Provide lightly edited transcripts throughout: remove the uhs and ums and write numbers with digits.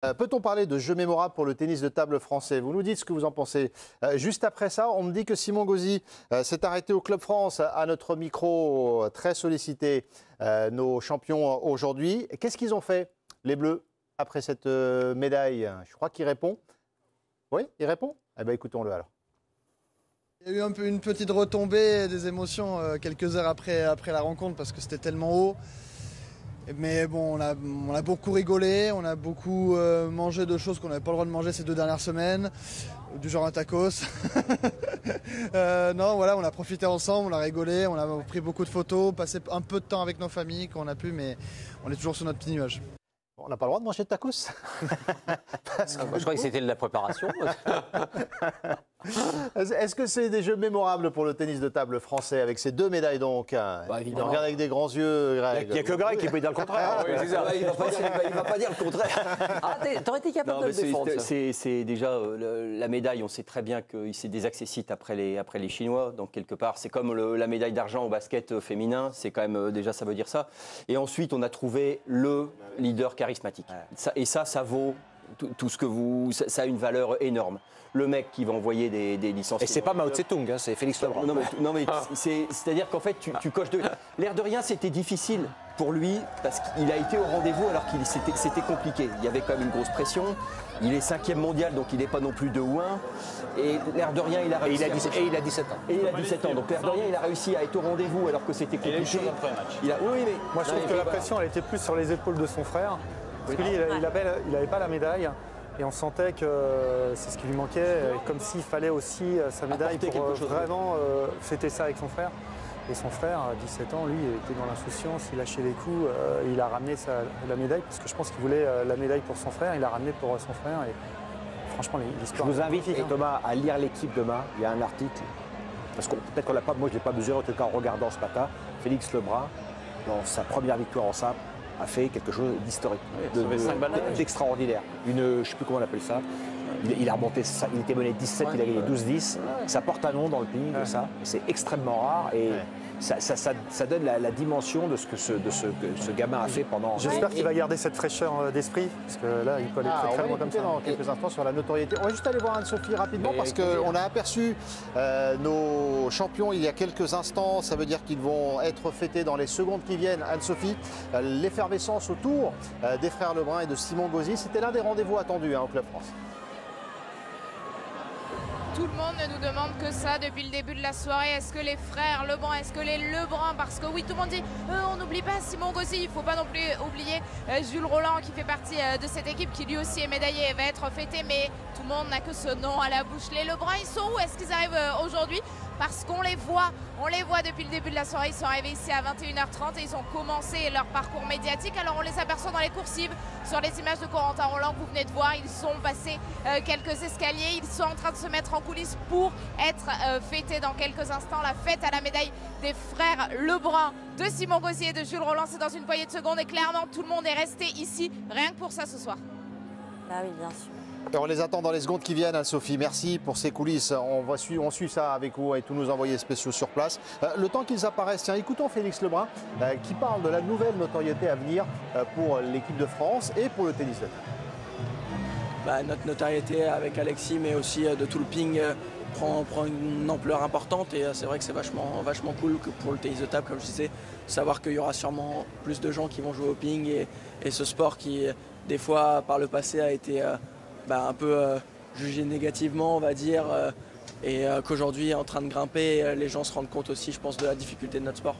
Peut-on parler de jeux mémorables pour le tennis de table français? Vous nous dites ce que vous en pensez. Juste après ça, on me dit que Simon Gauzy s'est arrêté au Club France à notre micro, très sollicité, nos champions aujourd'hui. Qu'est-ce qu'ils ont fait, les Bleus, après cette médaille? Je crois qu'il répond. Oui, il répond? Eh bien, écoutons-le alors. Il y a eu un peu une petite retombée des émotions quelques heures après la rencontre parce que c'était tellement haut. Mais bon, on a beaucoup rigolé, on a beaucoup mangé de choses qu'on n'avait pas le droit de manger ces 2 dernières semaines, du genre un tacos. Non, voilà, on a profité ensemble, on a rigolé, on a pris beaucoup de photos, passé un peu de temps avec nos familles quand on a pu, mais on est toujours sur notre petit nuage. On n'a pas le droit de manger de tacos? Je crois que c'était de la préparation. Est-ce que c'est des jeux mémorables pour le tennis de table français, avec ces 2 médailles donc? Évidemment. On regarde avec des grands yeux, Greg. Il n'y a que Greg qui peut dire le contraire. Oui, c'est ça. Il ne va pas dire le contraire. Ah, t'aurais été capable de le défendre. C'est déjà la médaille, on sait très bien que c'est des accessites après les Chinois. Donc quelque part, c'est comme la médaille d'argent au basket féminin. C'est quand même déjà, ça veut dire ça. Et ensuite, on a trouvé le leader charismatique. Et ça vaut tout ce que vous... Ça a une valeur énorme. Le mec qui va envoyer des licences. Et c'est pas Mao Tse-tung, hein, c'est Félix Lebrun. Non mais c'est-à-dire qu'en fait tu coches deux. L'air de rien, c'était difficile pour lui parce qu'il a été au rendez-vous alors que c'était compliqué. Il y avait quand même une grosse pression. Il est 5e mondial, donc il n'est pas non plus de 1. Et l'air de rien, il a réussi. Et il a 17 ans. Et il a 17 ans. Donc l'air de rien, il a réussi à être au rendez-vous alors que c'était compliqué. Oui, mais moi je trouve que la pression, elle était plus sur les épaules de son frère. Parce que lui, il n'avait pas la médaille. Et on sentait que c'est ce qui lui manquait, comme s'il fallait aussi sa médaille pour vraiment fêter ça avec son frère. Et son frère, à 17 ans, lui, était dans l'insouciance, il lâchait les coups, il a ramené la médaille, parce que je pense qu'il voulait la médaille pour son frère, il l'a ramené pour son frère. Et franchement, l'histoire... Je vous invite, Thomas, à lire l'équipe demain. Il y a un article, parce que peut-être qu'on l'a pas, moi je ne l'ai pas mesuré, en tout cas en regardant ce matin, Félix Lebrun, dans sa première victoire en simple, a fait quelque chose d'historique, d'extraordinaire. Je ne sais plus comment on appelle ça. Il a remonté, il était mené 17, il a gagné 12-10. Ça porte un nom dans le ping, ça. C'est extrêmement rare et ça donne la dimension de ce que ce gamin a fait pendant... J'espère qu'il va garder cette fraîcheur d'esprit, parce que là, il peut aller très loin comme ça. Dans quelques instants sur la notoriété. On va juste aller voir Anne-Sophie rapidement, parce qu'on a aperçu nos champions il y a quelques instants. Ça veut dire qu'ils vont être fêtés dans les secondes qui viennent. Anne-Sophie, l'effervescence autour des frères Lebrun et de Simon Gauzy, c'était l'un des rendez-vous attendus au Club France. Tout le monde ne nous demande que ça depuis le début de la soirée. Est-ce que les frères Lebrun, est-ce que les Lebrun, parce que oui, tout le monde dit on n'oublie pas Simon Gauzy, il ne faut pas non plus oublier Jules Rolland qui fait partie de cette équipe qui lui aussi est médaillé et va être fêté, mais tout le monde n'a que ce nom à la bouche. Les Lebrun, ils sont où? Est-ce qu'ils arrivent aujourd'hui? Parce qu'on les voit depuis le début de la soirée. Ils sont arrivés ici à 21h30 et ils ont commencé leur parcours médiatique. Alors on les aperçoit dans les coursives, sur les images de Corentin Rolland que vous venez de voir. Ils sont passés quelques escaliers, ils sont en train de se mettre en coulisses pour être fêtés dans quelques instants. La fête à la médaille des frères Lebrun, de Simon Gauzy et de Jules Rolland, c'est dans une poignée de secondes et clairement tout le monde est resté ici rien que pour ça ce soir. Bah oui, bien sûr. Et on les attend dans les secondes qui viennent, Anne-Sophie. Merci pour ces coulisses. On suit ça avec vous et tous nos envoyés spéciaux sur place. Le temps qu'ils apparaissent, tiens, écoutons Félix Lebrun qui parle de la nouvelle notoriété à venir pour l'équipe de France et pour le tennis de table. Notre notoriété avec Alexis, mais aussi de tout le ping, prend une ampleur importante. Et c'est vrai que c'est vachement cool que pour le tennis de table, comme je disais, savoir qu'il y aura sûrement plus de gens qui vont jouer au ping. Et ce sport qui, des fois, par le passé, a été... un peu jugé négativement, on va dire, et qu'aujourd'hui est en train de grimper. Les gens se rendent compte aussi, je pense, de la difficulté de notre sport.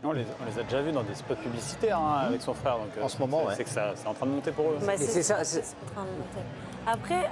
On les a déjà vus dans des spots publicitaires avec son frère. Donc, en ce moment, c'est que c'est en train de monter pour eux. C'est ça, c'est en train de monter. Après,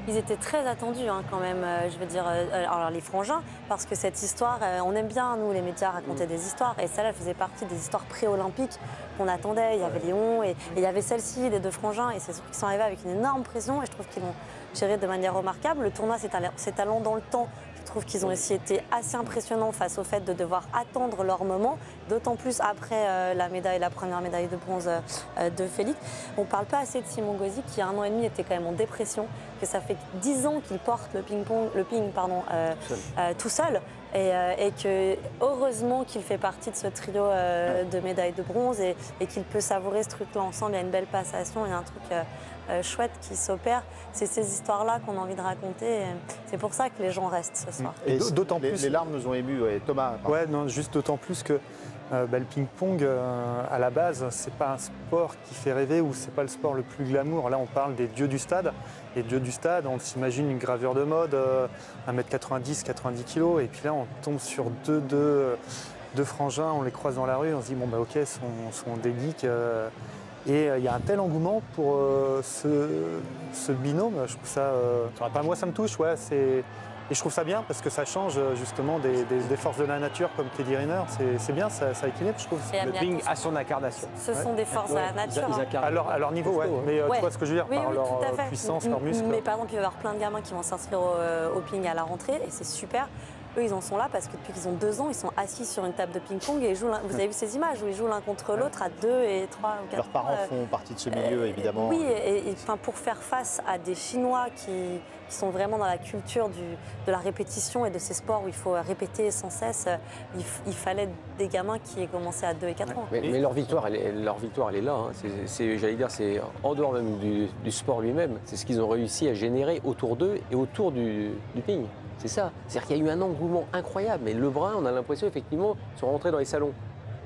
ils étaient très attendus quand même, je veux dire, alors les frangins, parce que cette histoire, on aime bien, nous, les médias, raconter des histoires, et celle-là faisait partie des histoires pré-olympiques qu'on attendait. Il y avait Léon, et il y avait celle-ci, des 2 frangins, et c'est ceux qui sont arrivés avec une énorme pression, et je trouve qu'ils l'ont géré de manière remarquable. Le tournoi s'étalant dans le temps, je trouve qu'ils ont aussi été assez impressionnants face au fait de devoir attendre leur moment, d'autant plus après la première médaille de bronze de Félix. On ne parle pas assez de Simon Gauzy qui, il y a 1 an et demi, était quand même en dépression, que ça fait 10 ans qu'il porte le ping tout seul. Et que heureusement qu'il fait partie de ce trio de médailles de bronze et qu'il peut savourer ce truc-là ensemble. Il y a une belle passation, il y a un truc chouettes qui s'opèrent. C'est ces histoires-là qu'on a envie de raconter. C'est pour ça que les gens restent ce soir. Et d'autant plus, les larmes nous ont émus. Ouais. Thomas. Ouais, non, juste d'autant plus que le ping-pong, à la base, c'est pas un sport qui fait rêver ou c'est pas le sport le plus glamour. Là, on parle des dieux du stade. Les dieux du stade, on s'imagine une gravure de mode, 1m90, 90 kg. Et puis là, on tombe sur deux frangins, on les croise dans la rue, on se dit, bon, bah ok, sont des geeks. Et il y a un tel engouement pour ce binôme. Je trouve ça. Moi, ça me touche, ouais. Et je trouve ça bien parce que ça change justement des forces de la nature comme Teddy Riner. C'est bien, ça équilibre, je trouve. Le ping a son incarnation. Ce sont des forces de la nature. À leur niveau, ouais. Mais tu vois ce que je veux dire, par leur puissance, leur muscle. Mais par exemple, il va y avoir plein de gamins qui vont s'inscrire au ping à la rentrée et c'est super. Eux, ils en sont là parce que depuis qu'ils ont 2 ans, ils sont assis sur une table de ping-pong et ils jouent. Vous avez vu ces images où ils jouent l'un contre l'autre à 2 et 3 ou 4 Leurs parents font partie de ce milieu, évidemment. Oui, et pour faire face à des Chinois qui sont vraiment dans la culture de la répétition et de ces sports où il faut répéter sans cesse, il fallait des gamins qui aient commencé à 2 et 4 ans. Mais leur victoire, elle est là. Hein. J'allais dire, c'est en dehors même du sport lui-même. C'est ce qu'ils ont réussi à générer autour d'eux et autour du ping. C'est ça. C'est-à-dire qu'il y a eu un engouement incroyable. Mais Lebrun, on a l'impression, effectivement, ils sont rentrés dans les salons.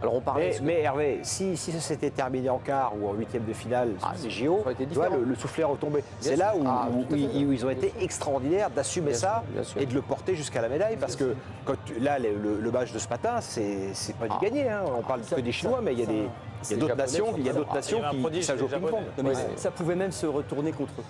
Alors on parlait. Mais Hervé, si ça s'était terminé en quart ou en 8e de finale, c'est JO, tu vois, le soufflet est retombé. C'est là où ils ont été extraordinaires d'assumer ça et de le porter jusqu'à la médaille. Parce que là, le match de ce matin, c'est pas du gagné. Hein. On parle que des Chinois, mais il y a d'autres nations qui ça joue au ping-pong. Ça pouvait même se retourner contre eux.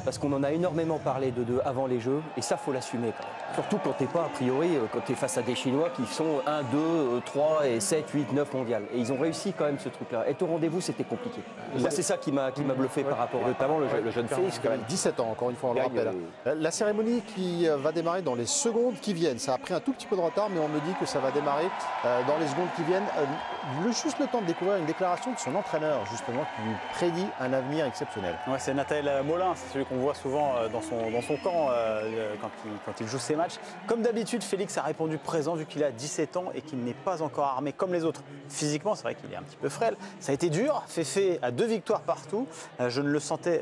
Parce qu'on en a énormément parlé d'eux avant les Jeux, et ça, faut l'assumer. Surtout quand t'es pas, a priori, quand t'es face à des Chinois qui sont 1, 2, 3 et 7, 8, 9 mondiales. Et ils ont réussi quand même ce truc-là. Être au rendez-vous, c'était compliqué. Moi, c'est ça qui m'a bluffé par rapport à... Notamment le jeune Félix, quand même. 17 ans, encore une fois, on le rappelle. La cérémonie qui va démarrer dans les secondes qui viennent. Ça a pris un tout petit peu de retard, mais on me dit que ça va démarrer dans les secondes qui viennent. Juste le temps de découvrir une déclaration de son entraîneur, justement, qui lui prédit un avenir exceptionnel. Ouais, c'est Nathanaël Molin, c'est celui qu'on voit souvent dans son camp quand il joue ses matchs. Comme d'habitude, Félix a répondu présent vu qu'il a 17 ans et qu'il n'est pas encore armé comme les autres. Physiquement, c'est vrai qu'il est un petit peu frêle. Ça a été dur. Féfé a 2 victoires partout. Je le sentais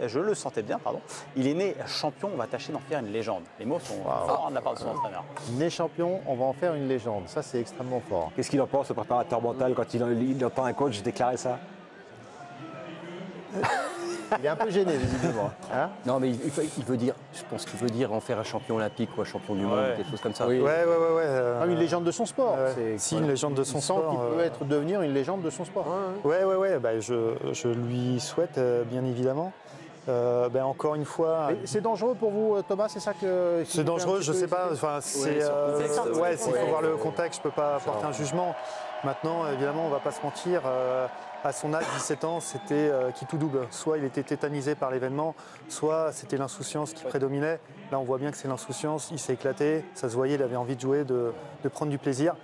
bien, pardon. Il est né champion. On va tâcher d'en faire une légende. Les mots sont forts de la part de son entraîneur. Né champion, on va en faire une légende. Ça, c'est extrêmement fort. Qu'est-ce qu'il en pense, le préparateur mental, quand il entend un coach déclarer ça? Il est un peu gêné, visiblement. Hein? Non, mais il veut dire, je pense qu'il veut dire en faire un champion olympique ou un champion du monde, quelque chose comme ça. Oui. Ouais. Une légende de son sport. Une légende de son sport. Il peut devenir une légende de son sport. Ouais. Bah, je lui souhaite, bien évidemment. Encore une fois. C'est dangereux pour vous, Thomas, c'est ça que. C'est dangereux, je sais pas. Enfin, il faut voir le contexte, je peux pas porter un jugement. Maintenant, évidemment, on va pas se mentir. À son âge, 17 ans, c'était qui tout double. Soit il était tétanisé par l'événement, soit c'était l'insouciance qui prédominait. Là, on voit bien que c'est l'insouciance. Il s'est éclaté, ça se voyait, il avait envie de jouer, de prendre du plaisir.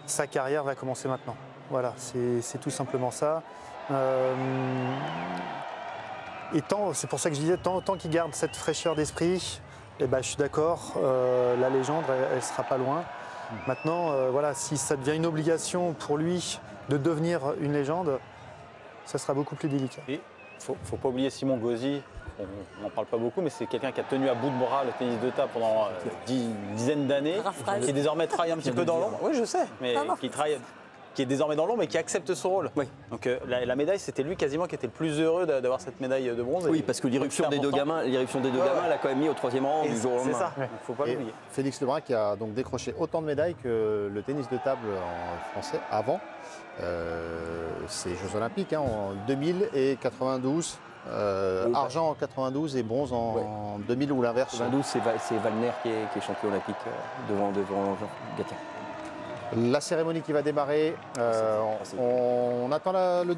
Sa carrière va commencer maintenant. Voilà, c'est tout simplement ça. Et c'est pour ça que je disais, tant qu'il garde cette fraîcheur d'esprit, je suis d'accord, la légende, elle sera pas loin. Maintenant, si ça devient une obligation pour lui de devenir une légende, ça sera beaucoup plus délicat. Et faut pas oublier Simon Gauzy, on n'en parle pas beaucoup, mais c'est quelqu'un qui a tenu à bout de bras le tennis de table pendant une dizaine d'années, qui désormais travaille un petit peu dans l'ombre. Oui, je sais, mais qui est désormais dans l'ombre et qui accepte son rôle. Oui. Donc la médaille, c'était lui quasiment qui était le plus heureux d'avoir cette médaille de bronze. Oui, parce que l'irruption des deux gamins, elle a quand même mis au 3e rang du jour au lendemain. C'est ça, il ne faut pas l'oublier. Félix Lebrun qui a donc décroché autant de médailles que le tennis de table français avant ces Jeux Olympiques en 2000 et 92. Argent en 92 et bronze en 2000 ou l'inverse. 92, c'est Wallner qui est champion olympique devant Gatien. La cérémonie qui va démarrer, on attend le début.